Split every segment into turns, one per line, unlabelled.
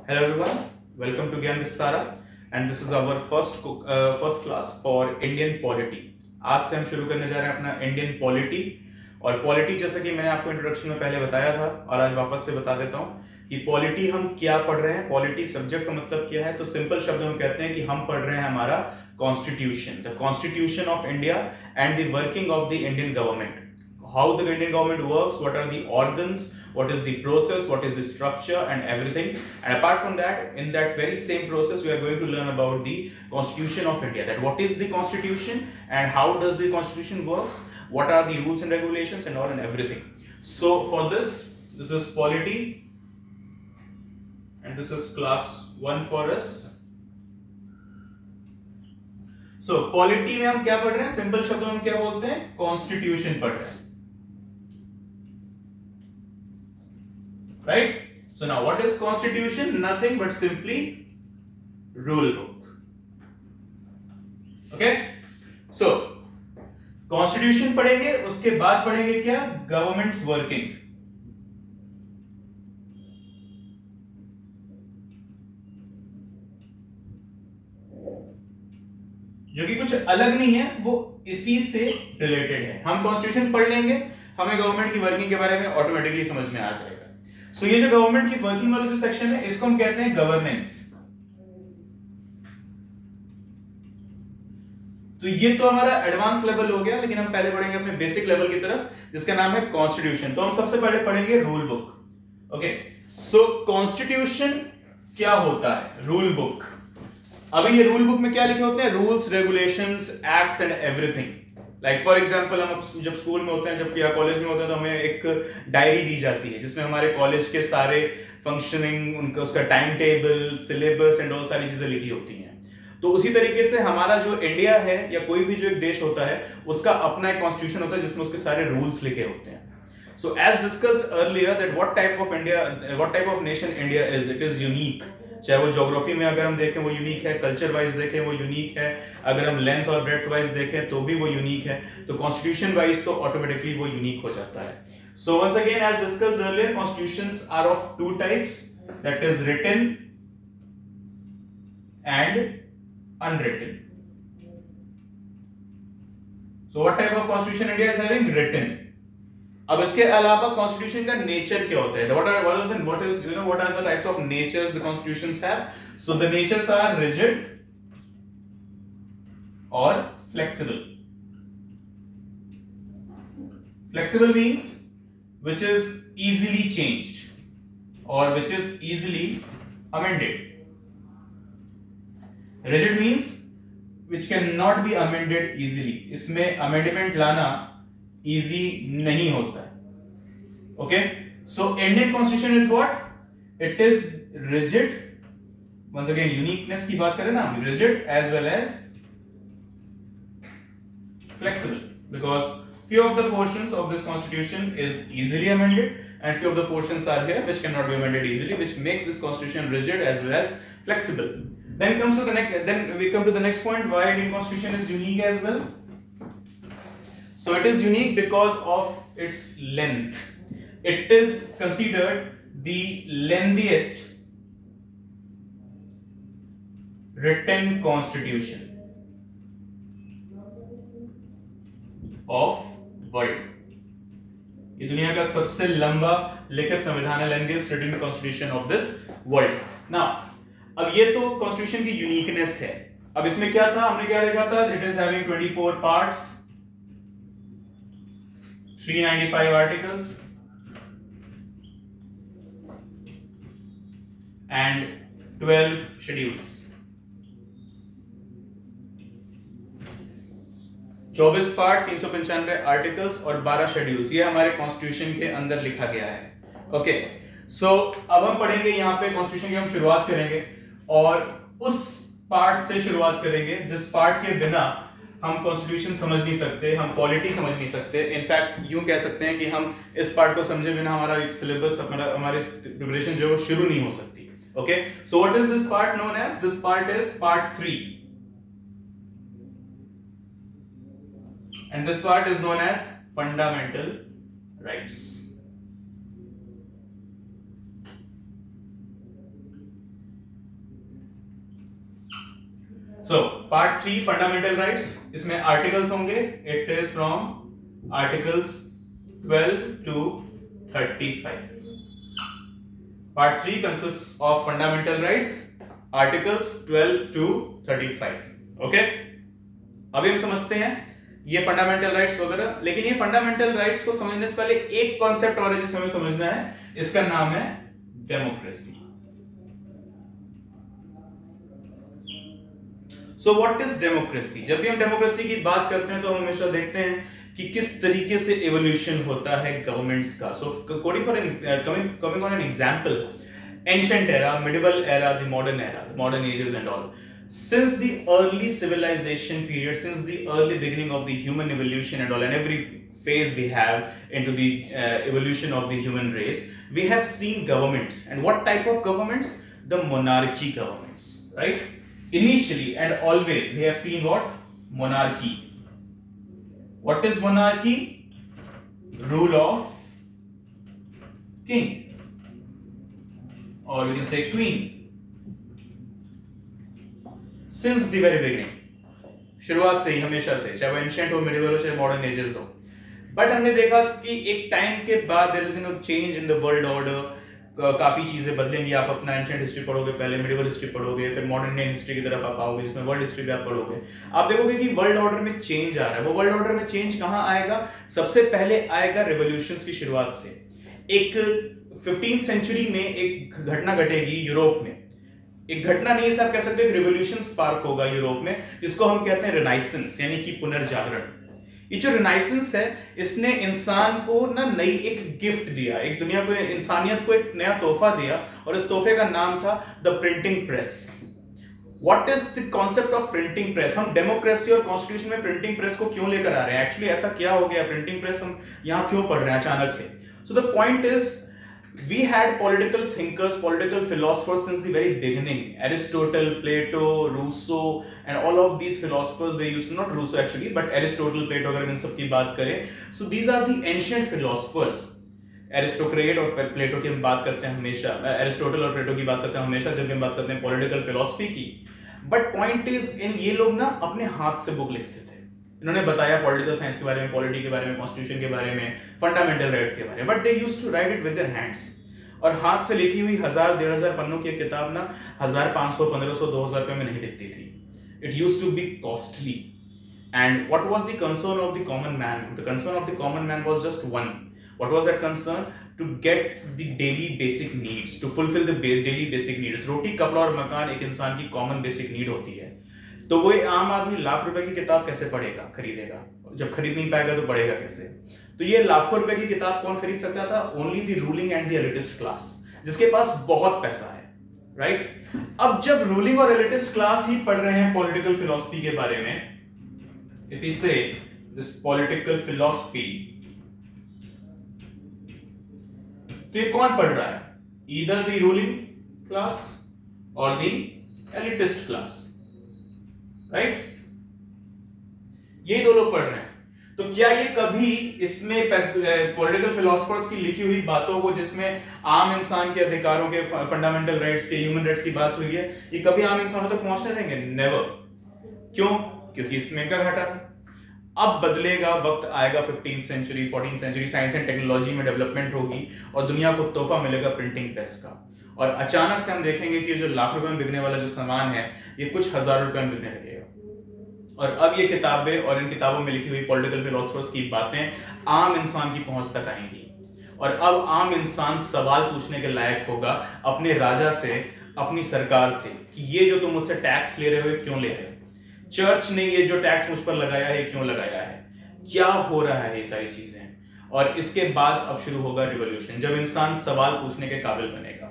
Hello everyone, welcome to Gyan Vistara and this is our first class for Indian polity. आज से हम शुरू करने जा रहे हैं अपना इंडियन पॉलिटी। और पॉलिटी जैसा कि मैंने आपको इंट्रोडक्शन में पहले बताया था और आज वापस से बता देता हूं कि पॉलिटी हम क्या पढ़ रहे हैं। पॉलिटी सब्जेक्ट का मतलब क्या है, तो सिंपल शब्दों में कहते हैं कि हम पढ़ रहे हैं हमारा constitution, the constitution of India and the working of the Indian government, how the Indian government works, what are the organs, what is the process, what is the structure and everything. And apart from that, in that very same process, we are going to learn about the Constitution of India, that what is the Constitution and how does the Constitution works, what are the rules and regulations and all and everything. So for this is polity and this is class 1 for us. So polity में हम क्या पढ़ रहे हैं, simple शब्दों में क्या बोलते हैं, कॉन्स्टिट्यूशन पढ़ रहे हैं, right? So now what is constitution? Nothing but simply rule book. Okay? So constitution पढ़ेंगे, उसके बाद पढ़ेंगे क्या, government's working. जो कि कुछ अलग नहीं है, वो इसी से रिलेटेड है। हम कॉन्स्टिट्यूशन पढ़ लेंगे, हमें गवर्नमेंट की वर्किंग के बारे में ऑटोमेटिकली समझ में आ जाएगा। सो ये जो गवर्नमेंट की वर्किंग वाला जो सेक्शन है, इसको हम कहते हैं गवर्नेंस। तो ये तो हमारा एडवांस लेवल हो गया, लेकिन हम पहले पढ़ेंगे अपने बेसिक लेवल की तरफ, जिसका नाम है कॉन्स्टिट्यूशन। तो हम सबसे पहले पढ़ेंगे रूल बुक। ओके, सो कॉन्स्टिट्यूशन क्या होता है, रूल बुक। अभी ये रूल बुक में क्या लिखे होते हैं, rules, regulations, acts and everything. Like for example, हम जब स्कूल में होते हैं, जब या कॉलेज में होते हैं, तो हमें एक डायरी दी जाती है जिसमें हमारे कॉलेज के सारे फंक्शनिंग, उनका उसका time table, syllabus and all सारी चीजें लिखी होती हैं। तो उसी तरीके से हमारा जो इंडिया है या कोई भी जो एक देश होता है, उसका अपना एक कॉन्स्टिट्यूशन होता है जिसमें उसके सारे रूल्स लिखे होते हैं। So as discussed earlier that what type of nation India is, it is unique. चाहे वो ज्योग्राफी में अगर हम देखें वो यूनिक है, कल्चर वाइज देखें वो यूनिक है, अगर हम लेंथ और ब्रेड्थ वाइज देखें तो भी वो यूनिक है, तो कॉन्स्टिट्यूशन वाइज तो ऑटोमेटिकली वो यूनिक हो जाता है। So once again as discussed earlier, constitutions are of two types, that is written and unwritten. So what type of constitution India is having, written. अब इसके अलावा कॉन्स्टिट्यूशन का नेचर क्या होता है, what are the types of natures the constitutions have? So the natures are rigid or flexible. Flexible means which is easily changed or which is easily amended. Rigid means which cannot be amended easily. इसमें amendment लाना easy नहीं होता है। Okay, so Indian constitution is what, it is rigid. Once again uniqueness की बात करें ना, rigid as well as flexible, because few of the portions of this constitution is easily amended and few of the portions are here which cannot be amended easily, which makes this constitution rigid as well as flexible. Then we come to the next point, why Indian constitution is unique as well. So it is unique because of its length. It is considered the lengthiest written constitution of world. ये दुनिया का सबसे लंबा लिखित संविधान है, lengthiest written constitution of this world. Now, अब ये तो constitution की यूनिकनेस है। अब इसमें क्या था, हमने क्या देखा था, it is having 24 parts, 395 articles and 12 schedules. 24 part, 395 articles और 12 शेड्यूल्स, ये हमारे कॉन्स्टिट्यूशन के अंदर लिखा गया है। ओके, सो अब हम पढ़ेंगे यहाँ पे कॉन्स्टिट्यूशन की हम शुरुआत करेंगे और उस पार्ट से शुरुआत करेंगे जिस पार्ट के बिना हम कॉन्स्टिट्यूशन समझ नहीं सकते, हम पॉलिटी समझ नहीं सकते। इनफैक्ट यूं कह सकते हैं कि हम इस पार्ट को समझे बिना हमारा एक सिलेबस, हमारी प्रिपरेशन जो है वो शुरू नहीं हो सकती। Okay, so what is this part known as, this part is part 3 and this part is known as fundamental rights. So part 3 fundamental rights, इसमें आर्टिकल्स होंगे. It is from articles 12 to 35. Part 3 consists of fundamental rights, articles 12 to 35. Okay, अभी हम समझते हैं ये fundamental rights वगैरह. लेकिन ये फंडामेंटल राइट्स को समझने से पहले एक कॉन्सेप्ट और है जिसे हमें समझना है. इसका नाम है democracy. So what is democracy? जब भी हम डेमोक्रेसी की बात करते हैं तो हम हमेशा देखते हैं कि किस तरीके से एवोल्यूशन होता है गवर्नमेंट्स का. So coming on an example, ancient era, medieval era, the modern ages and all. Since the early civilization period, since the early beginning of the human evolution and all, and every phase we have into the evolution of the human race, we have seen governments. And what type of governments? The monarchy governments, right? Initially and always we have seen what? Monarchy. What is monarchy? Rule of king, or we can say queen. Since the very beginning, शुरुआत से ही, हमेशा से, चाहे वो ancient हो, medieval हो, चाहे modern edges हो. बट हमने देखा कि एक टाइम के बाद there is no change in the world order. काफी चीजें बदलेंगी. आप अपना एंशिएंट हिस्ट्री पढ़ोगे, पहले मिडिवल हिस्ट्री पढ़ोगे, फिर मॉडर्न हिस्ट्री की तरफ आप आओगे, इसमें वर्ल्ड हिस्ट्री भी आप पढ़ोगे. आप देखोगे कि वर्ल्ड ऑर्डर में चेंज आ रहा है. वो वर्ल्ड ऑर्डर में चेंज कहां आएगा? सबसे पहले आएगा रिवॉल्यूशंस की शुरुआत से. एक 15th सेंचुरी में एक घटना घटेगी यूरोप में. एक घटना नहीं, आप कह सकते हैं रिवॉल्यूशन स्पार्क होगा यूरोप में, जिसको हम कहते हैं रिनाइसेंस, यानी कि पुनर्जागरण. ये जो रिनाइसेंस है, इसने इंसान को ना नई एक गिफ्ट दिया, एक दुनिया को, इंसानियत को एक नया तोहफा दिया, और इस तोहफे का नाम था the printing press. What is the concept of printing press? हम डेमोक्रेसी और कॉन्स्टिट्यूशन में प्रिंटिंग प्रेस को क्यों लेकर आ रहे हैं? एक्चुअली ऐसा क्या हो गया? प्रिंटिंग प्रेस हम यहां क्यों पढ़ रहे हैं अचानक से? So the point is, we had political thinkers, political philosophers since the very beginning. Aristotle, Plato, Rousseau, and all of these philosophers, they used to, not Rousseau actually, but Aristotle, Plato, अगर इन सब की बात करें, so these are the ancient philosophers. Aristocrat और प्लेटो की हम बात करते हैं हमेशा, एरिस्टोटल और प्लेटो की बात करते हैं हमेशा जब हम बात करते हैं पॉलिटिकल फिलॉसफी की. बट पॉइंट इज, इन ये लोग ना अपने हाथ से बुक लिखते थे. इन्होंने बताया पॉलिटिकल साइंस के बारे में, पॉलिटी के बारे में, कॉन्स्टिट्यूशन के बारे में, फंडामेंटल राइट्स के बारे में, but they used to write it with their hands. और हाथ से लिखी हुई 1000-1500 पन्नों की किताब ना 1500, 1500, 2000 रुपए में नहीं दिखती थी. It used to be costly. And what was the concern of the common man? The concern of the common man was just one. What was that concern? To get the daily basic needs, to fulfil the daily basic needs. रोटी, कपड़ा और मकान एक इंसान की common basic need होती है. तो वो आम आदमी लाख रुपए की किताब कैसे पढ़ेगा, खरीदेगा? जब खरीद नहीं पाएगा तो पढ़ेगा कैसे? तो ये लाखों रुपए की किताब कौन खरीद सकता था? Only the ruling and the elitist class, जिसके पास बहुत पैसा है, राइट? अब जब रूलिंग और एलिटिस्ट क्लास ही पढ़ रहे हैं पॉलिटिकल फिलॉसफी के बारे में, इफ वी से दिस पॉलिटिकल फिलॉसफी, तो ये कौन पढ़ रहा है? ईदर द रूलिंग क्लास और द एलिटिस्ट क्लास, राइट? यही दो लोग पढ़ रहे हैं. तो क्या ये कभी इसमें पॉलिटिकल फिलोसफर्स की लिखी हुई बातों को, जिसमें आम इंसान के अधिकारों के, फंडामेंटल राइट्स के, ह्यूमन राइट्स की बात हुई है, ये कभी आम इंसानों तक पहुंचने देंगे? नेवर. क्यों? क्योंकि इसमें इनका घाटा था. अब बदलेगा, वक्त आएगा, 15th century, 14th century, science and technology में डेवलपमेंट होगी और दुनिया को तोहफा मिलेगा प्रिंटिंग प्रेस का. और अचानक से हम देखेंगे कि जो लाख रुपए में बिकने वाला जो सामान है, ये कुछ हजार रुपए में बिकने लगेगा. और अब ये किताबें और इन किताबों में लिखी हुई पॉलिटिकल फिलोसफर्स की बातें आम इंसान की पहुंच तक आएंगी. और अब आम इंसान सवाल पूछने के लायक होगा अपने राजा से, अपनी सरकार से, कि ये जो तुम मुझसे टैक्स ले रहे हो, क्यों ले रहे हो? चर्च ने ये जो टैक्स मुझ पर लगाया है, क्यों लगाया है? क्या हो रहा है? ये सारी चीजें. और इसके बाद अब शुरू होगा रिवॉल्यूशन, जब इंसान सवाल पूछने के काबिल बनेगा.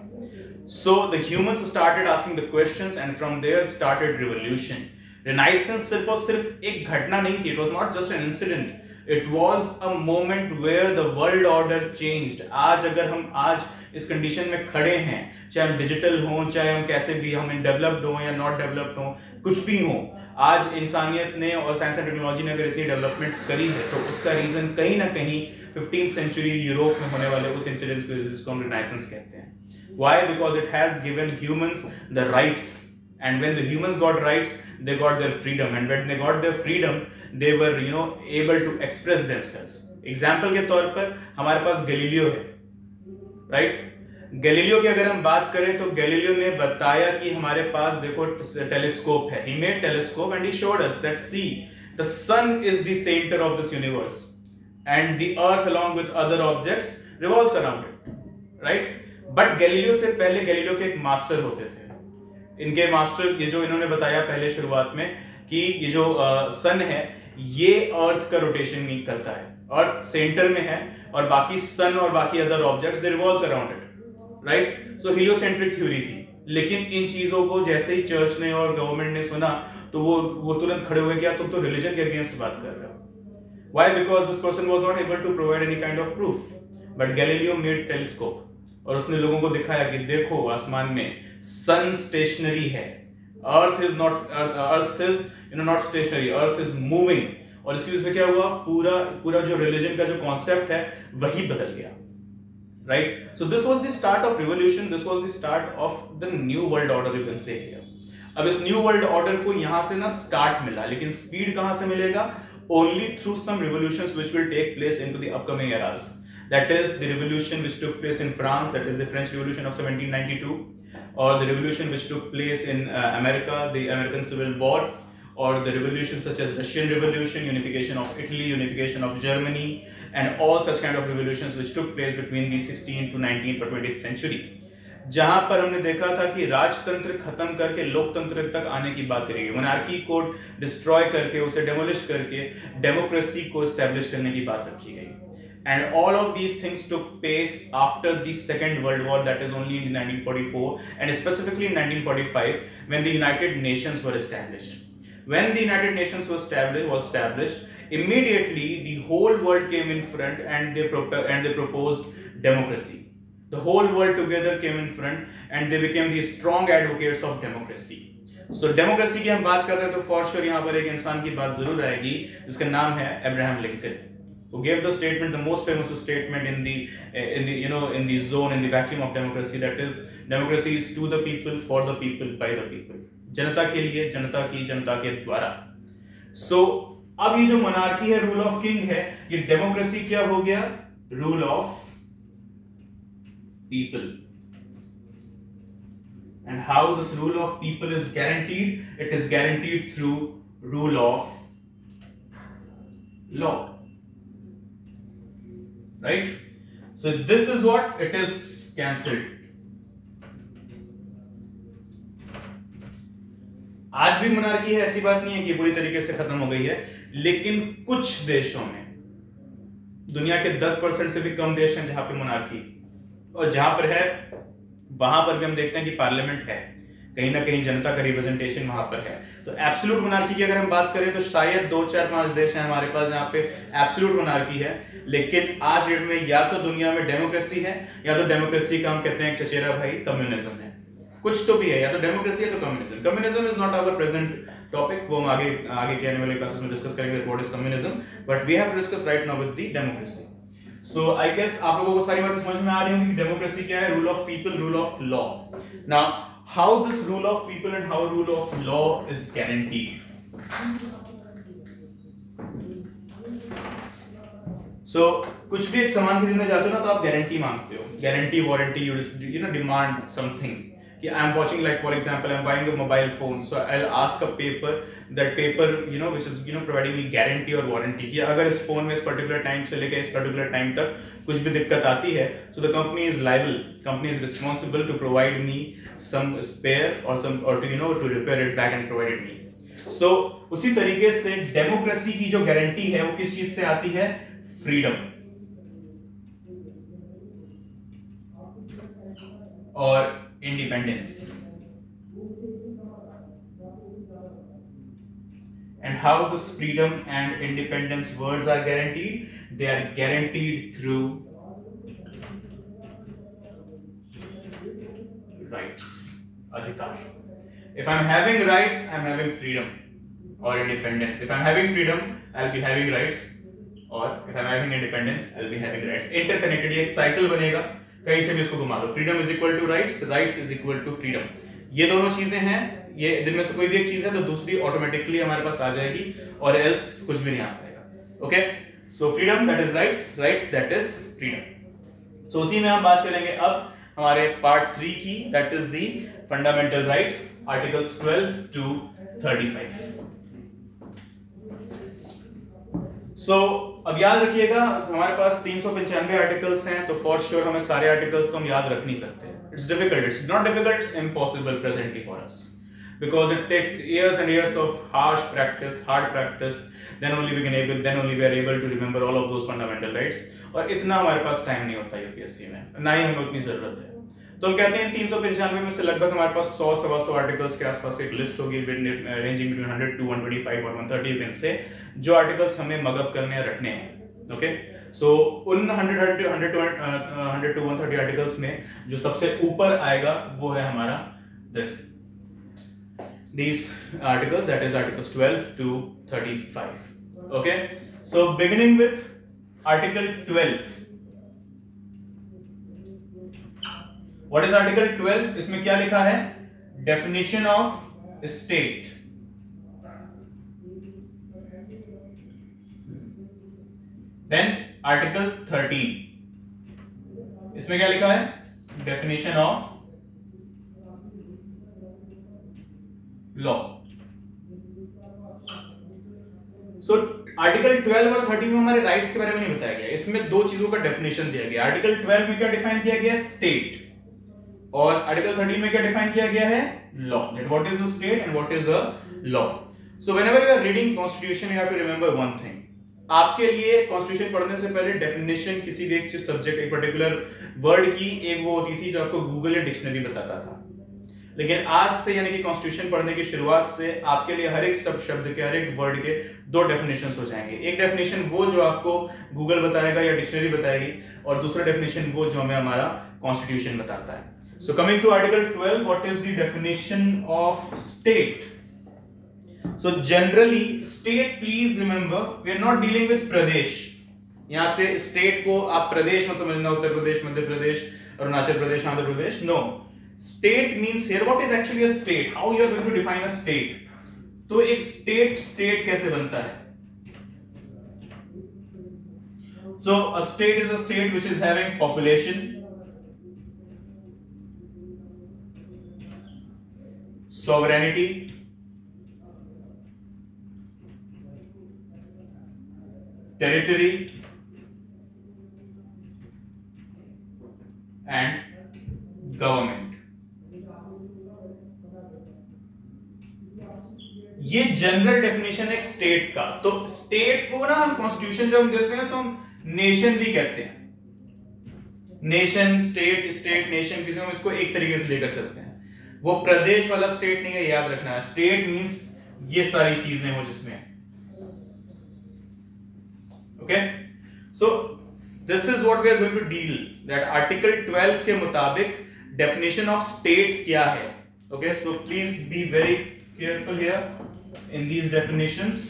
So the humans started asking the questions and from there started revolution. Renaissance सिर्फ और सिर्फ एक घटना नहीं थी. It was not just an incident, it was a moment where the world order changed. आज अगर हम आज इस कंडीशन में खड़े हैं, चाहे हम डिजिटल हों, चाहे हम कैसे भी, हम डेवलप्ड हों या नॉट डेवलप्ड हों, कुछ भी हो, आज इंसानियत ने और साइंस एंड टेक्नोलॉजी ने अगर इतनी डेवलपमेंट करी है, तो उसका रीजन कहीं ना कहीं 15th सेंचुरी यूरोप में होने वाले उस इंसिडेंट्स को, जिसको हम रिनाइसेंस कहते हैं. Why? Because it has given humans the rights and when the humans got rights, they got their freedom, and when they got their freedom, they were able to express themselves. Example के तौर पर हमारे पास Galileo है, right? Galileo की अगर हम बात करें तो गैलीलियो ने बताया कि हमारे पास देखो टेलीस्कोप है. He made telescope and he showed us that see, the sun is the center of this universe and the earth along with other objects revolves around it, right? But Galileo से पहले Galileo के एक master होते थे. इनके master, ये जो इन्होंने बताया पहले शुरुआत में कि ये जो सन है ये अर्थ का रोटेशन नहीं करता है, अर्थ सेंटर में है और बाकी सन और बाकी other objects they revolves around it, right? So heliocentric theory थी. लेकिन इन चीजों को जैसे ही चर्च ने और गवर्नमेंट ने सुना तो वो तुरंत खड़े हुए, क्या तुम तो रिलीजन के अगेंस्ट बात कर रहे हो? Why? Because this person was not able to provide any kind of proof. But Galileo made telescope और उसने लोगों को दिखाया कि देखो आसमान में सन स्टेशनरी है, earth is not stationary, earth is moving. और इसी वजह से क्या हुआ, पूरा जो रिलीजन का जो कॉन्सेप्ट है वही बदल गया, right? So this was the start of revolution, this was the start of the new world order, you can say here. अब इस न्यू वर्ल्ड ऑर्डर को यहां से ना स्टार्ट मिला, लेकिन स्पीड कहां से मिलेगा? Only through some revolutions which will take place into the upcoming eras. That is the revolution which took place in France, that is the French Revolution of 1792, or the revolution which took place in America, the American Civil War, or the revolutions such as Russian Revolution, unification of Italy, unification of Germany, and all such kind of revolutions which took place between the 16th to 19th or 20th century. जहां पर हमने देखा था कि राजतंत्र खत्म करके लोकतंत्र तक आने की बात करी गई, मोनार्की को डिस्ट्रॉय करके उसे डेमोलिश करके डेमोक्रेसी को एस्टेब्लिश करने की बात रखी गई. And all of these things took place after the Second World War, that is only in 1944 and specifically in 1945 when the United Nations were established. When the United Nations was established, immediately the whole world came in front and they proposed democracy. The whole world together came in front and they became the strong advocates of democracy. So democracy की हम बात कर रहे हैं तो for sure यहाँ पर एक इंसान की बात जरूर आएगी जिसका नाम है Abraham Lincoln, who gave the statement, the most famous statement in the zone, in the vacuum of democracy, that is, democracy is to the people, for the people, by the people. जनता के लिए, जनता की, जनता के द्वारा. So अब ये जो monarchy है, rule of king है, ये डेमोक्रेसी क्या हो गया? Rule of people. And how this rule of people is guaranteed? It is guaranteed through rule of law. Right? So this is what it is cancelled. आज भी monarchy है, ऐसी बात नहीं है कि पूरी तरीके से खत्म हो गई है, लेकिन कुछ देशों में, दुनिया के 10% से भी कम देश हैं जहां पे मोनार्की, और जहां पर है वहां पर भी हम देखते हैं कि पार्लियामेंट है, कहीं ना कहीं जनता का रिप्रेजेंटेशन वहां पर है. तो एब्सोल्यूट मोनार्की की अगर हम बात करें तो शायद 2, 4, 5 देश हैं हमारे पास जहां पे एब्सोल्यूट मोनार्की है, लेकिन आज डेट में या तो दुनिया में डेमोक्रेसी है या तो डेमोक्रेसी का हम कहते हैं चचेरा भाई कम्युनिज्म है. कुछ तो भी है, या तो डेमोक्रेसी है तो communism. Communism is not our present topic, वो हम आगे के आने वाले क्लासेस में डिस्कस करेंगे what is communism, but we have to discuss right now with the democracy. So I guess आप लोगों को सारी बातें समझ में आ रही होंगी कि डेमोक्रेसी क्या है, rule of people, rule of law. Now how this rule of people and how rule of law is guaranteed. So कुछ भी एक सामान खरीदने जाते हो ना तो आप गारंटी मांगते हो, guarantee, warranty, you demand something. कि I am watching, like for example I am buying a mobile phone, so I'll ask a paper, that paper which is providing me guarantee or warranty कि अगर इस phone में इस particular time से लेकर इस particular time तक कुछ भी दिक्कत आती है, so the company is liable, company is responsible to provide me some spare or to repair it back and provide it me. So उसी तरीके से डेमोक्रेसी की जो गारंटी है वो किस चीज से आती है? फ्रीडम और independence. And how this freedom and independence words are guaranteed? They are guaranteed through rights, adhikar. If I'm having rights, I'm having freedom or independence. If I'm having freedom, I'll be having rights, or if I'm having independence, I'll be having rights. Interconnected, ये एक cycle बनेगा, कहीं से भी इसको घुमा दो. Freedom is equal to rights, rights is equal to freedom. ये दोनों चीजें हैं, ये दिन में से कोई भी एक चीज है तो दूसरी ऑटोमेटिकली हमारे पास आ जाएगी, और एल्स कुछ भी नहीं आ पाएगा। Okay, so freedom that is rights, rights that is freedom. So उसी में हम बात करेंगे अब हमारे पार्ट 3 की, that is the fundamental rights, articles 12 to 35। सो अब याद रखिएगा हमारे पास 395 आर्टिकल्स हैं, तो फॉर श्योर हमें सारे आर्टिकल्स तो हम याद रख नहीं सकते। It's difficult, it's not difficult, it's impossible presently for us, because it takes years and years of harsh practice, hard practice, then only we are able to remember all of those fundamental rights। और इतना हमारे पास time नहीं होता UPSC में, ना ही हमें उतनी जरूरत है। तो हम कहते हैं 395 में से लगभग हमारे पास 100-125 आर्टिकल्स के आसपास एक लिस्ट होगी, रेंजिंग बिटवीन 100 to 125 और 130 में से जो आर्टिकल्स हमें मगअप करने या रखने हैं। ओके, सो उन 100 to 130 आर्टिकल्स में जो सबसे ऊपर आएगा वो है हमारा these articles, that is articles 12 to 35। okay, so beginning with article 12। what is article 12? इसमें क्या लिखा है? definition of state। then article 13, इसमें क्या लिखा है? definition of law. So article 12 और 13 में हमारे राइट्स के बारे में नहीं बताया गया, इसमें दो चीजों का डेफिनेशन दिया गया। आर्टिकल 12 में क्या डिफाइन किया गया? स्टेट। और आर्टिकल 13 में क्या डिफाइन किया गया है? Law. That what is a state and what is a law. So whenever you are reading constitution you have to remember one thing. आपके लिए कॉन्स्टिट्यूशन पढ़ने से पहले डेफिनेशन किसी भी एक सब्जेक्ट, एक पर्टिकुलर वर्ड की एक वो होती थी जो आपको गूगल या डिक्शनरी बताता था। लेकिन आज से यानी कि कॉन्स्टिट्यूशन पढ़ने की शुरुआत से आपके लिए हर एक शब्द के, हर एक वर्ड के दो डेफिनेशंस हो जाएंगे। एक डेफिनेशन वो जो आपको गूगल बताएगा या डिक्शनरी बताएगी, और दूसरा डेफिनेशन वो जो हमें हमारा कॉन्स्टिट्यूशन बताता है। So coming to article 12, what is the definition of state? So generally state, please remember, we are not dealing with pradesh. यहां से स्टेट को आप प्रदेश मत समझना, Uttar Pradesh, Madhya Pradesh, Arunachal Pradesh, Andhra Pradesh. No, state means here what is actually a state, how you are going to define a state? तो एक state कैसे बनता है? So a state is a state which is having population, sovereignty, territory and government। ये general definition है एक state का। तो स्टेट को ना हम कॉन्स्टिट्यूशन जब हम देते हैं तो हम नेशन भी कहते हैं। नेशन, स्टेट, स्टेट, नेशन, किसी हम इसको एक तरीके से लेकर चलते हैं। वो प्रदेश वाला स्टेट नहीं है, याद रखना है। स्टेट मींस ये सारी चीजें हो जिसमें। Okay, so this is what we are going to deal, that article 12 के मुताबिक डेफिनेशन ऑफ स्टेट क्या है। Okay, so please be very careful here in these definitions।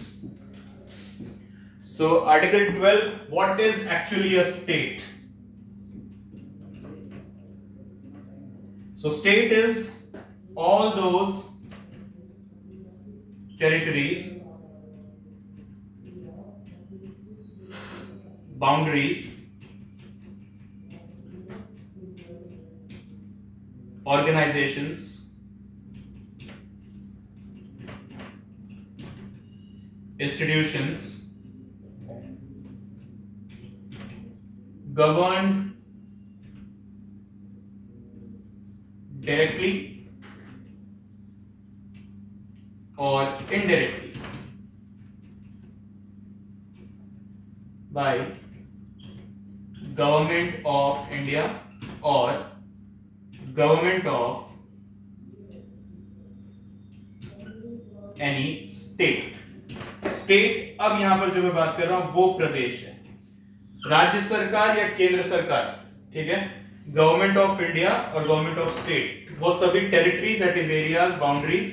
so article 12, what is actually a state? so state is all those territories, boundaries, organizations, institutions governed directly or indirectly by Government of India or Government of any state। State, अब यहां पर जो मैं बात कर रहा हूं वो प्रदेश है, राज्य सरकार या केंद्र सरकार, ठीक है। गवर्नमेंट ऑफ इंडिया और गवर्नमेंट ऑफ स्टेट वो सभी territories, that is areas, boundaries,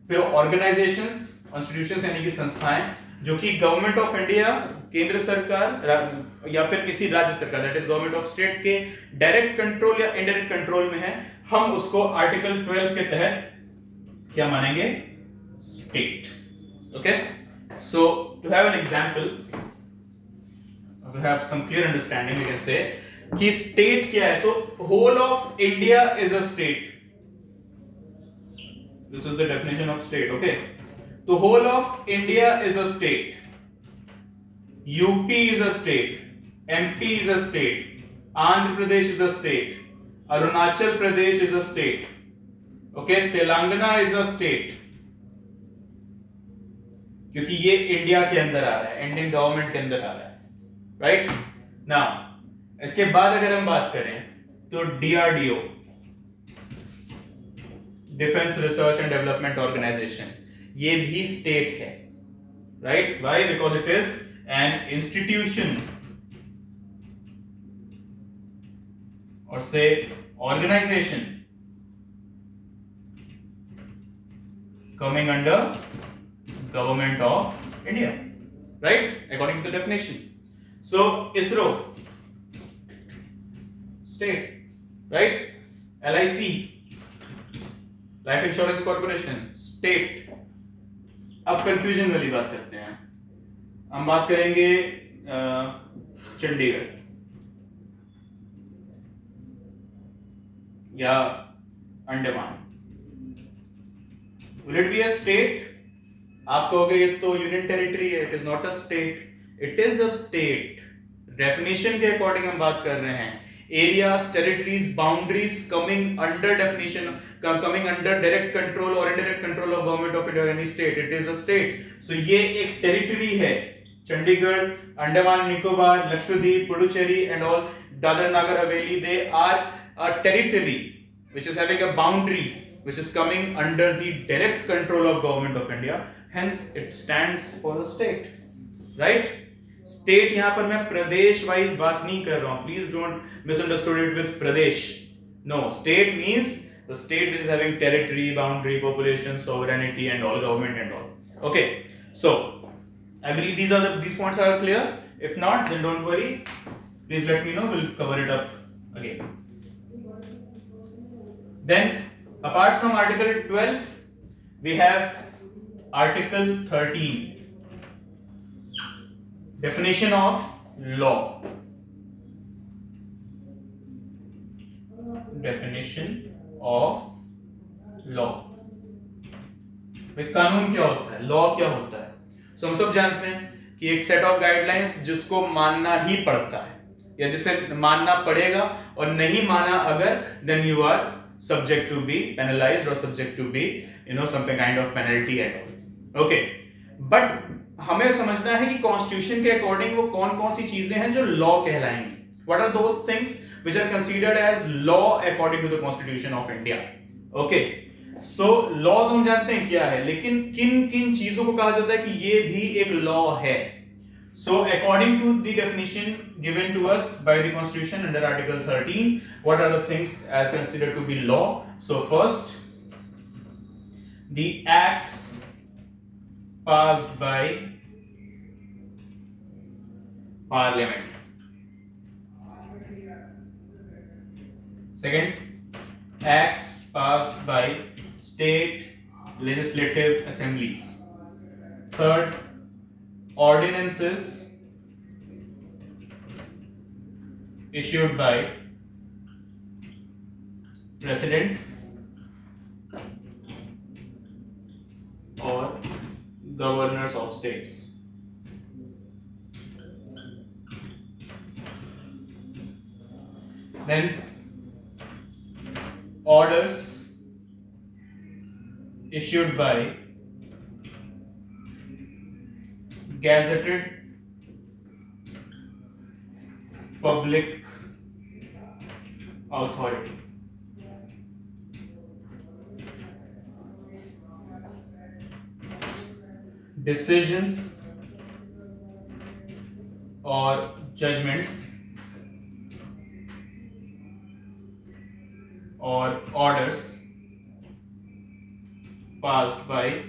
फिर ऑर्गेनाइजेशंस, इंस्टीट्यूशंस यानी कि संस्थाएं जो कि गवर्नमेंट ऑफ इंडिया, केंद्र सरकार या फिर किसी राज्य सरकार, that is government of state के डायरेक्ट कंट्रोल या इनडायरेक्ट कंट्रोल में है, हम उसको आर्टिकल 12 के तहत क्या मानेंगे? State. Okay, so to have an example, to have some clear understanding, we can say कि स्टेट क्या है। So whole of India is a state, this is the definition of state. Okay, तो whole of India is a state, UP is a state, MP is a state, Andhra Pradesh is a state, Arunachal Pradesh is a state, okay, Telangana is a state, क्योंकि ये India के अंदर आ रहा है, Indian government के अंदर आ रहा है, राइट नाउ। इसके बाद अगर हम बात करें तो DRDO, defence research and development organisation, ये भी स्टेट है, right? Why? Because it is an institution और से organisation coming under government of India, right? According to the definition. So ISRO, state, right? LIC, Life Insurance Corporation, state. अब confusion वाली बात करते हैं, हम बात करेंगे चंडीगढ़ या Andaman, Will it be a state? आप कहोगे ये तो यूनियन टेरिटरी है, it is not a state, it is a state. Definition के अकॉर्डिंग हम बात कर रहे हैं, areas, territories, boundaries coming under definition, coming under direct control और indirect control of government of India और any state, it is a state. So ये एक टेरिटरी है, Chandigarh, Andaman Nicobar, Lakshadweep, Puducherry and all, Dadra Nagar Haveli, they are a territory which is having a boundary which is coming under the direct control of government of India, hence it stands for the state, right? State यहाँ पर मैं प्रदेश wise बात नहीं कर रहा हूँ, please don't misunderstood it with Pradesh, no, state means the state which is having territory, boundary, population, sovereignty and all, government and all. Okay, so I believe these points are clear. If not, then don't worry, please let me know, we'll cover it up again. Then apart from article 12 we have article 13, definition of law. Definition of law, कानून क्या होता है, law क्या होता है? So हम सब जानते हैं कि एक सेट ऑफ गाइडलाइंस जिसको मानना ही पड़ता है या जिसे मानना पड़ेगा, और नहीं माना अगर, then you are subject to be penalized or subject to be some kind of penalty and all. Okay, but हमें समझना है कि कॉन्स्टिट्यूशन के अकॉर्डिंग वो कौन कौन सी चीजें हैं जो law कहलाएंगी. What are those things which are considered as law according to the Constitution of India? Okay, so law तो हम जानते हैं क्या है, लेकिन किन किन चीजों को कहा जाता है कि ये भी एक लॉ है. So according to the definition given to us by the Constitution under Article 13, what are the things as considered to be law? So first, the acts passed by Parliament. Second, acts passed by state legislative assemblies. Third, ordinances issued by president or governors of states. Then orders issued by gazetted public authority. Decisions or judgments or orders passed by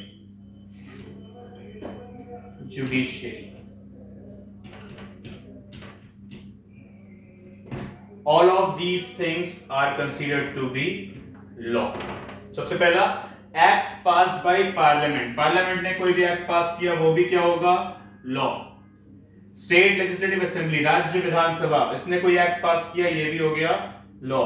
judiciary. All of these things are considered to be law. सबसे पहला acts passed by parliament, parliament ने कोई भी act पास किया वो भी क्या होगा, लॉ। स्टेट लेजिस्लेटिव असेंबली, राज्य विधानसभा, इसने कोई एक्ट पास किया ये भी हो गया लॉ।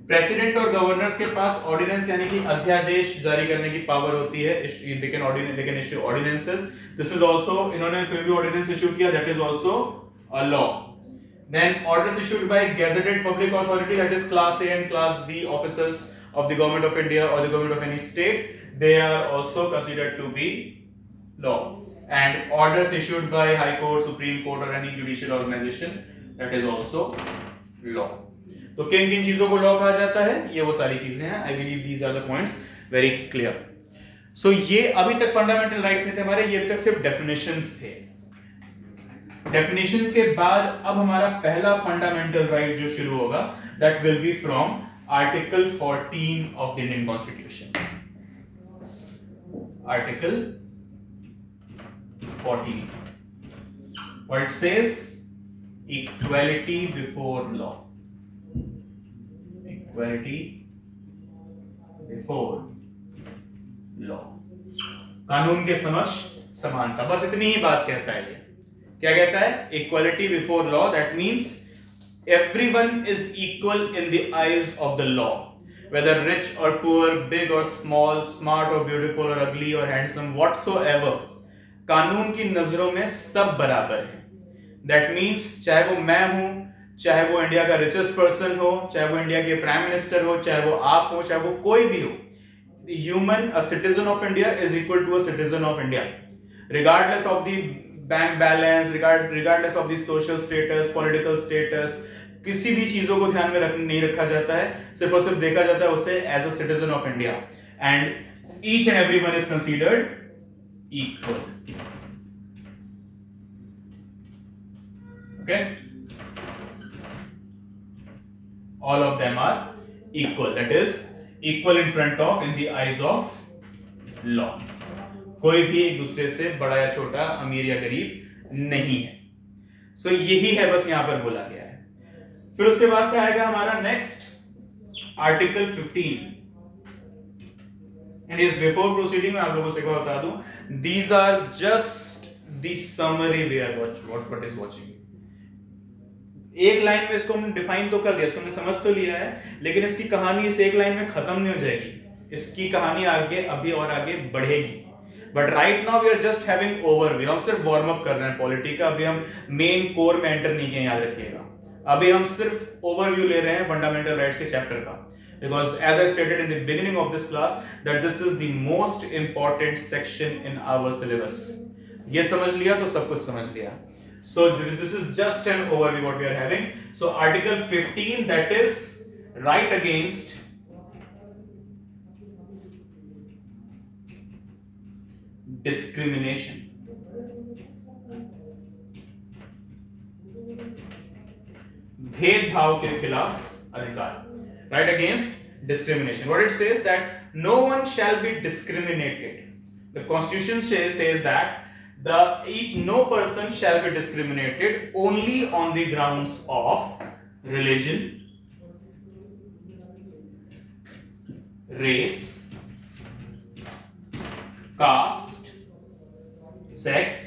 प्रेसिडेंट और गवर्नर्स के पास ऑर्डिनेंस यानी कि अध्यादेश जारी करने की पावर होती है, they can issue ordinances, this is also, इन्होंने कोई भी ऑर्डिनेंस इश्यू किया that is also a law. Then orders issued by gazetted public authority, that is class A and class B officers of the government of India or the government of any state, they are also considered to be law. And orders issued by High Court, Supreme Court or any judicial organization, that is also law. तो किन किन चीजों को law कहा जाता है, ये वो सारी चीजें हैं। I believe these are the points very clear. So ये अभी तक फंडामेंटल राइट्स नहीं थे हमारे, ये अभी तक सिर्फ डेफिनेशंस थे। डेफिनेशंस के बाद अब हमारा पहला फंडामेंटल राइट जो शुरू होगा, that will be from article 14 of the Indian constitution. Article 14 what it says, equality before law, equality before law, कानून के समक्ष समानता, बस इतनी ही बात कहता है ये। क्या कहता है, equality before law, that means everyone is equal in the eyes of the law, whether rich और पुअर, बिग और स्मॉल, स्मार्ट और ब्यूटीफुल और अगली और हैंडसम, व्हाटसोएवर, कानून की नजरों में सब बराबर है। दैट मीन्स चाहे वो मैं हूं, चाहे वो इंडिया का रिचेस्ट पर्सन हो, चाहे वो इंडिया के प्राइम मिनिस्टर हो, चाहे वो आप हो, चाहे वो कोई भी हो, human, a citizen of India is equal to a citizen of India, regardless of the bank balance, regardless of the social status, political status, किसी भी चीजों को ध्यान में नहीं रखा जाता है, सिर्फ और सिर्फ देखा जाता है उसे as a citizen of India, and each and everyone is considered equal. Okay, all of them are equal, that is equal in front of, in the eyes of law. कोई भी एक दूसरे से बड़ा या छोटा, अमीर या गरीब नहीं है। सो यही है बस यहां पर बोला गया है। फिर उसके बाद से आएगा हमारा नेक्स्ट आर्टिकल 15, एंड इस बिफोर प्रोसीडिंग में आप लोगों से बता दूं, these are just the summary way are what is watching. एक लाइन में इसको हमने डिफाइन तो कर दिया, इसको हमने समझ तो लिया है, लेकिन इसकी कहानी इस एक लाइन में खत्म नहीं हो जाएगी, इसकी कहानी आगे अभी और आगे बढ़ेगी। But right now we are just having overview, हम सिर्फ वार्म अप कर रहे हैं पॉलिटी का, अभी हम मेन कोर में एंटर नहीं किए, याद रखिएगा। अभी हम सिर्फ ओवरव्यू ले रहे हैं फंडामेंटल राइट्स के चैप्टर का, because as I stated in the beginning of this class that this is the most important section in our syllabus. ये समझ लिया तो सब कुछ समझ लिया। So this is just an overview what we are having. So Article 15, that is right against discrimination. भेदभाव के खिलाफ अधिकार, right against discrimination. What it says that no one shall be discriminated. The Constitution says that no person shall be discriminated only on the grounds of religion, race, caste, sex,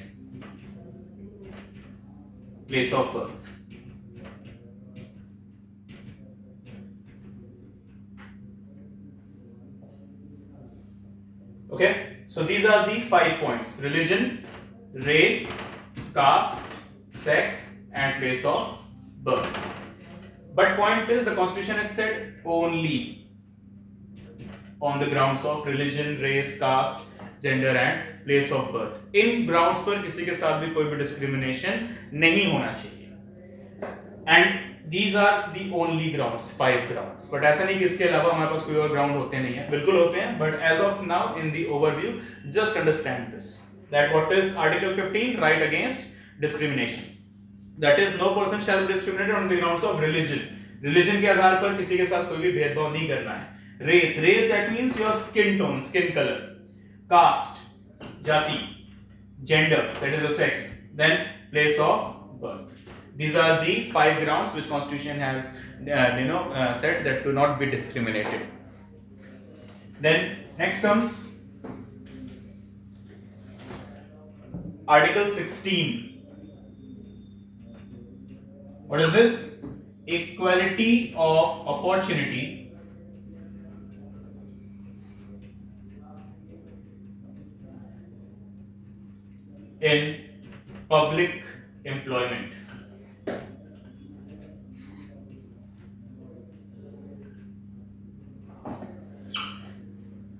place of birth. Okay, so these are the 5 points: religion, race, caste, sex, and place of birth. But point is, the Constitution has said only on the grounds of religion, race, caste, gender, and place of birth. In grounds पर किसी के साथ भी कोई भी discrimination नहीं होना चाहिए. And these are the only grounds, 5 grounds. But ऐसा नहीं कि इसके अलावा हमारे पास कोई और ground होते नहीं है, बिल्कुल होते हैं. But as of now, in the overview, just understand this. That what is Article 15, right against discrimination. That is, no person shall be discriminated on the grounds of religion. Religion के आधार पर किसी के साथ कोई भी भेदभाव नहीं करना है. Race, race that means your skin tone, skin color. Caste, जाति. gender, that is your sex, then place of birth. These are the 5 grounds which Constitution has said that to not be discriminated. Then next comes Article 16. What is this? Equality of opportunity in public employment.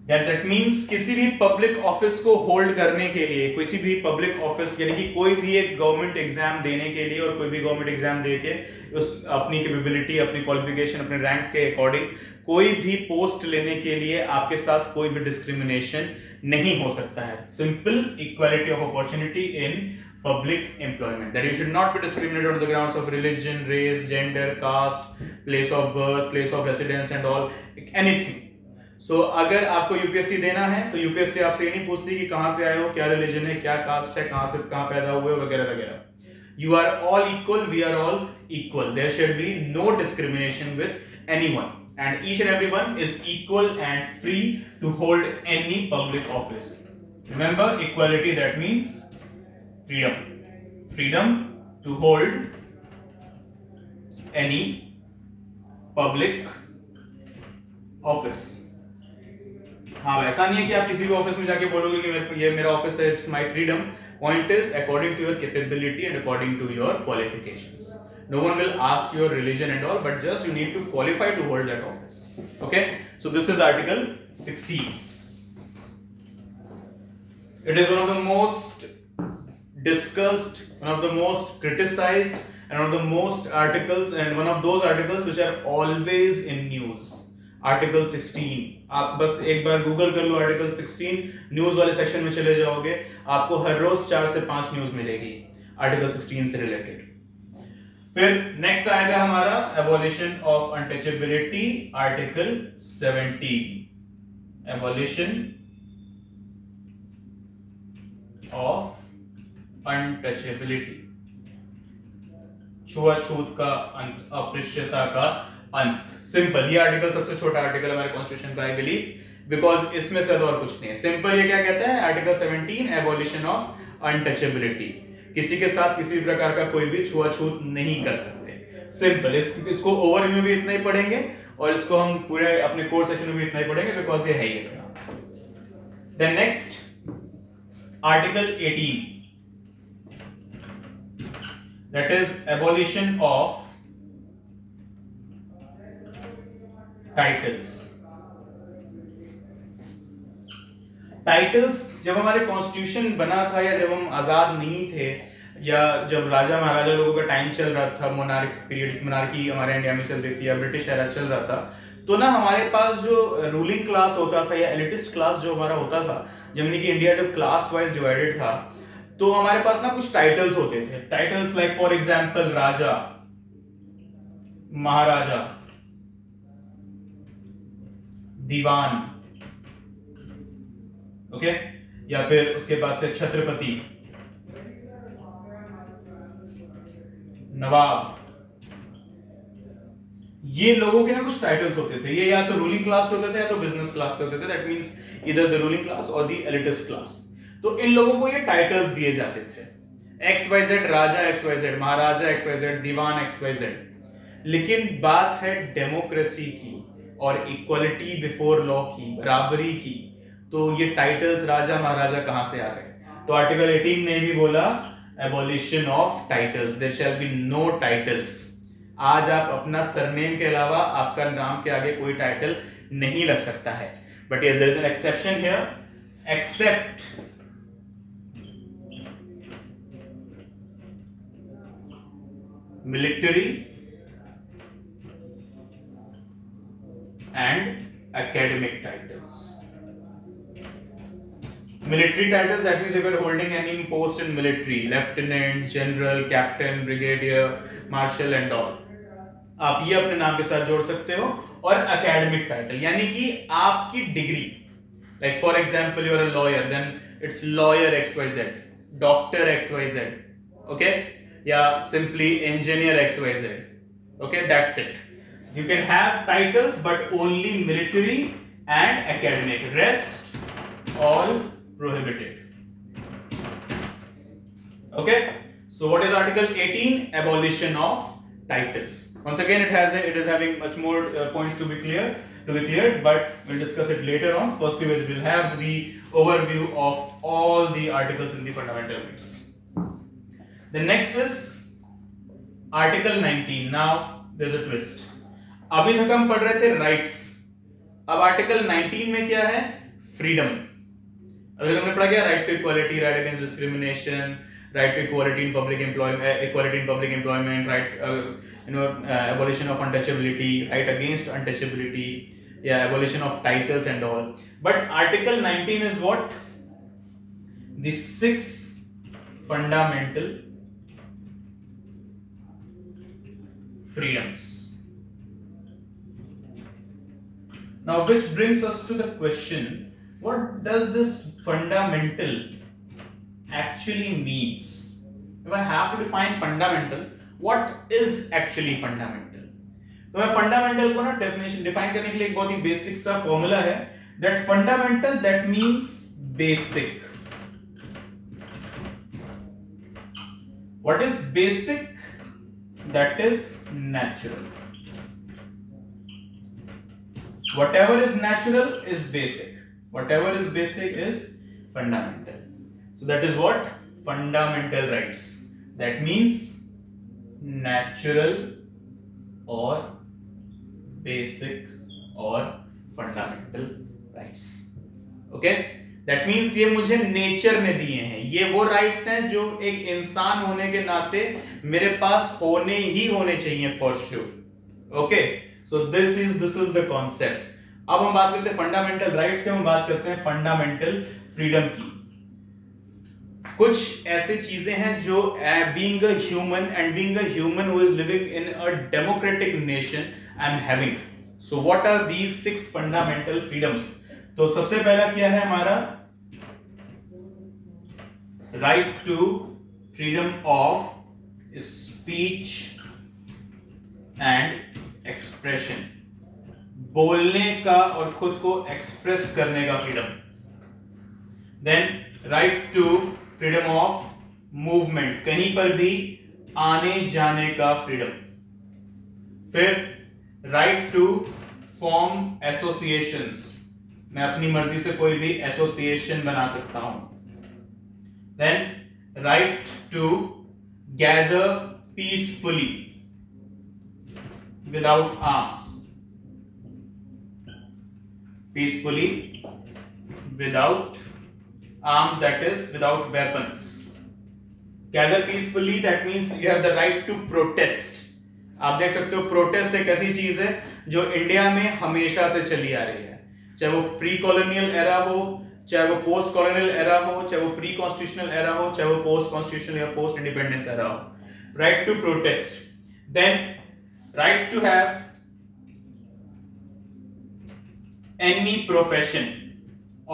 That means किसी भी public office को hold करने के लिए, किसी भी public office यानी कि कोई भी एक गवर्नमेंट एग्जाम देने के लिए और कोई भी गवर्नमेंट एग्जाम देके उस अपनी कैपेबिलिटी, अपनी क्वालिफिकेशन, अपने रैंक के अकॉर्डिंग कोई भी पोस्ट लेने के लिए आपके साथ कोई भी डिस्क्रिमिनेशन नहीं हो सकता है. Simple equality of opportunity in public employment, that you should not be discriminated on the grounds of religion, race, gender, caste, place of birth, place of residence and all, anything. So अगर आपको UPSC देना है तो UPSC आपसे ये नहीं पूछती कि कहां से आए हो, क्या रिलीजन है, क्या कास्ट है, कहां पैदा हुए वगैरह वगैरह. You are all equal, we are all equal. There should be no discrimination with anyone, and each and everyone is equal and free to hold any public office. Remember, equality, that means freedom to hold any public office. हाँ, ऐसा नहीं है कि आप किसी भी office में जाके बोलोगे कि ये मेरा ऑफिस है, it's my freedom. Point is according to your capability and according to your qualifications. No one will ask your religion and all, but just you need to qualify to hold that office. Okay, so this is Article 16. It is one of the most discussed, one of the most criticized, and one of the most articles, and one of those articles which are always in news. Article 16. आप बस एक बार Google कर लो Article 16, news वाले section में चले जाओगे, आपको हर रोज 4 से 5 न्यूज मिलेगी Article 16 से रिलेटेड. फिर नेक्स्ट आएगा हमारा abolition of untouchability, Article 17. Abolition of untouchability, छुआछूत का अंत, अस्पृश्यता का अंत. सिंपल, ये आर्टिकल सबसे छोटा आर्टिकल हमारे कॉन्स्टिट्यूशन का, आई बिलीव, बिकॉज इसमें से और कुछ नहीं है. सिंपल ये क्या कहता है, आर्टिकल 17, एबॉलिशन ऑफ अनटचेबिलिटी. किसी के साथ किसी प्रकार का कोई भी छुआछूत नहीं कर सकते. सिंपल. इसको ओवरव्यू में भी इतना ही पढ़ेंगे और इसको हम पूरे अपने कोर्स सेक्शन में भी इतना ही पढ़ेंगे, बिकॉज ये है ही इतना. Then next article 18, that is abolition of titles. Titles जब हमारे कॉन्स्टिट्यूशन बना था या जब हम आजाद नहीं थे या जब राजा महाराजा लोगों का टाइम चल रहा था, मोनार्क पीरियड, मोनार्की हमारे इंडिया में चल रही थी या ब्रिटिश एरा चल रहा था, तो ना हमारे पास जो रूलिंग क्लास होता था या एलिटिस्ट क्लास जो हमारा होता था, जब कि इंडिया जब क्लास वाइज डिवाइडेड था, तो हमारे पास ना कुछ टाइटल्स होते थे. Titles like for example raja, maharaja, dewan, okay, या फिर उसके बाद से छत्रपति, नवाब. ये लोगों के ना कुछ टाइटल्स होते थे. ये या तो रूलिंग क्लास होते थे या तो बिजनेस क्लास होते थे. दैट मींस इधर द रूलिंग क्लास और द एलिटिस्ट क्लास. तो इन लोगों को ये टाइटल्स दिए जाते थे, XYZ राजा, XYZ महाराजा, XYZ दीवान, XYZ. लेकिन बात है डेमोक्रेसी की और इक्वालिटी बिफोर लॉ की, बराबरी की, तो ये टाइटल्स राजा महाराजा कहां से आ गए? तो आर्टिकल 18 ने भी बोला abolition of titles. There shall be no titles. आज आप अपना सरनेम के अलावा आपका नाम के आगे कोई टाइटल नहीं लग सकता है. But yes, there is an exception here, except military and academic titles. Military titles, that means if you are holding any post in military, lieutenant, general, captain, brigadier, marshal and all, आप ये अपने नाम के साथ जोड़ सकते हो. और academic title यानी कि आपकी degree, like for example you are a lawyer, then it's lawyer XYZ. Doctor XYZ, okay, yeah, simply engineer XYZ, okay, that's it. You can have titles but only military and academic, rest all prohibited. Okay, so what is article 18? Abolition of titles. Once again it is having much more points to be cleared, but we'll discuss it later on. First we will have the overview of all the articles in the fundamental rights. The next is article 19. Now there's a twist. अभी तक हम पढ़ रहे थे rights, अब article 19 में क्या है? फ्रीडम. अभी तक हमने पढ़ा क्या? Right to equality, right against discrimination, right to equality in public employment, right, abolition of untouchability, right against untouchability, yeah, abolition of titles and all. But article 19 is what? The 6 fundamental freedoms. Now which brings us to the question, what does this fundamental actually means? If I have to define fundamental, what is actually fundamental? तो मैं fundamental को ना define करने के लिए एक बहुत ही basic सा formula है, that fundamental, that means basic. What is basic? That is natural. Whatever is natural is basic. Whatever is basic is fundamental. So that is what? Fundamental rights. That means natural or basic or fundamental rights. Okay? That means ये मुझे nature ने दिए हैं. ये वो rights हैं जो एक इंसान होने के नाते मेरे पास होने ही होने चाहिए for sure. Okay? So this is the concept. अब हम बात करते हैं फंडामेंटल राइट्स की, हम बात करते हैं फंडामेंटल फ्रीडम की. कुछ ऐसे चीजें हैं जो being a human who is living in a democratic nation I am having. So what are these 6 fundamental freedoms? तो सबसे पहला क्या है हमारा? Right to freedom of speech and expression. बोलने का और खुद को एक्सप्रेस करने का freedom. Then right to freedom of movement, कहीं पर भी आने जाने का फ्रीडम. फिर राइट टू फॉर्म एसोसिएशंस, मैं अपनी मर्जी से कोई भी एसोसिएशन बना सकता हूं. Then right to gather peacefully without arms, peacefully without arms, that is without weapons. Gather peacefully, that means you have the right to protest. आप देख सकते हो प्रोटेस्ट एक ऐसी चीज है जो इंडिया में हमेशा से चली आ रही है, चाहे वो प्री कॉलोनियल एरा हो, चाहे वो पोस्ट कॉलोनियल एरा हो, चाहे वो प्री कॉन्स्टिट्यूशनल एरा हो, चाहे वो पोस्ट कॉन्स्टिट्यूशनल या पोस्ट इंडिपेंडेंस एरा हो. Right to protest. Then right to have any profession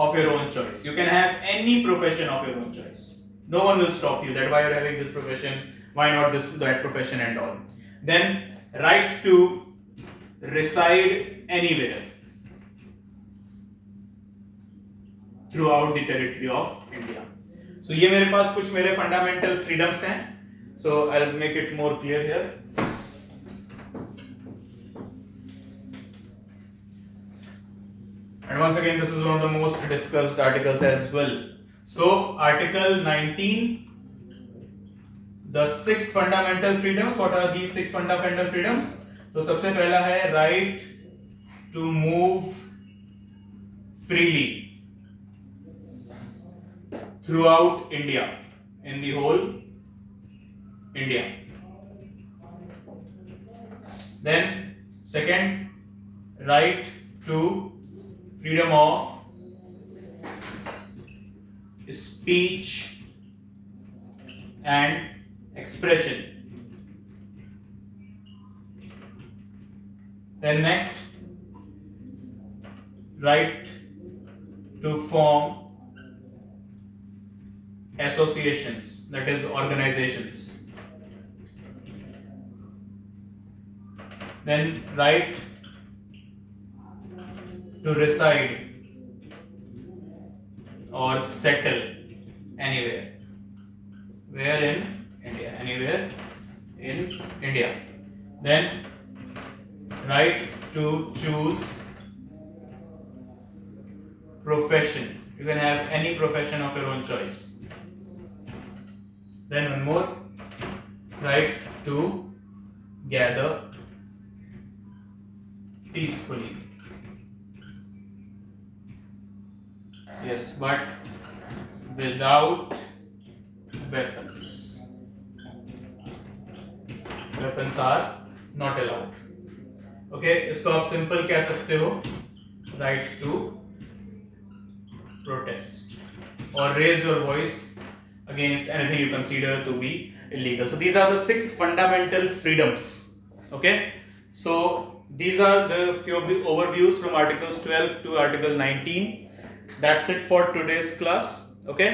of your own choice. You can have any profession of your own choice. No one will stop you that why you're having this profession, why not that profession and all. Then right to reside anywhere throughout the territory of India. So ये मेरे पास कुछ मेरे fundamental freedoms हैं. So I'll make it more clear here. And once again, this is one of the most discussed articles as well. So, Article 19, the 6 fundamental freedoms. What are these 6 fundamental freedoms? तो सबसे पहला है right to move freely throughout India, in the whole India. Then, second, right to freedom of speech and expression. Then next, right to form associations, that is organizations. Then right to reside or settle anywhere. Where in India? Anywhere in India. Then right to choose profession. You can have any profession of your own choice. Then one more, right to gather peacefully. Yes, but without weapons. Weapons are not allowed. Okay, इसको आप simple कह सकते हो, right to protest or raise your voice against anything you consider to be illegal. So these are the 6 fundamental freedoms. Okay, so these are the few of the overviews from articles 12 to article 19. That's it for today's class. Okay,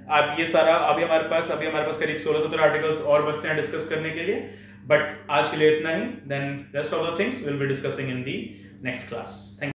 अब ये सारा अभी हमारे पास करीब 16-17 articles और बचते हैं discuss करने के लिए, बट आज के लिए इतना ही. Then rest of the things will be discussing in the next class. Thank